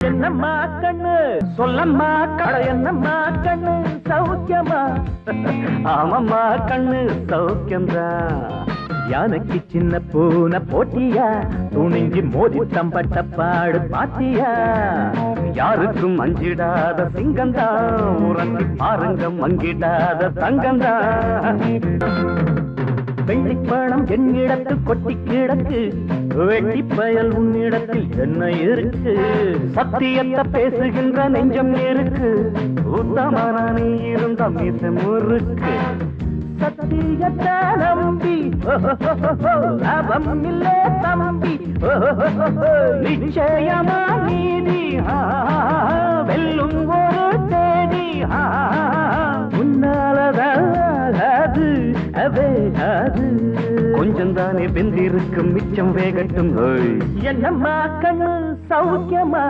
என்னம்மா கண்ணு சொல்லம்மா கட என்னம்மா கண்ணு சௌக்கியமா ஆமம்மா கண்ணு சௌக்கியம்தான் யானைக்கு சின்ன பூனை போட்டியா துணிஞ்சி மோதி தம்பட்ட பாடு பாத்தியா யாருக்கும் அஞ்சிடாத சிங்கந்தா உறங்கி பாருங்க மங்கிடாத தங்கந்தா வெள்ளிப்பணம் என்னிடத்து கொட்டி கிடக்கு வெட்டி பயல் உன்னிடத்தில் என்ன இருக்கு சத்தியத்தை பேசுகின்ற நெஞ்சம் இருக்கு உத்தமான நீ இருந்த மீசம் இருக்கு சத்தியத்தை நம்பி லாபம் இல்லே தம்பி நிச்சயமா நீதி வெல்லும் ஒரு தேதி உன்னாலதாது அவேகாது கொஞ்சம் தானே வெந்திருக்கும் மிச்சம் வேகட்டும் என்னம்மா கண்ணு சௌக்கியமா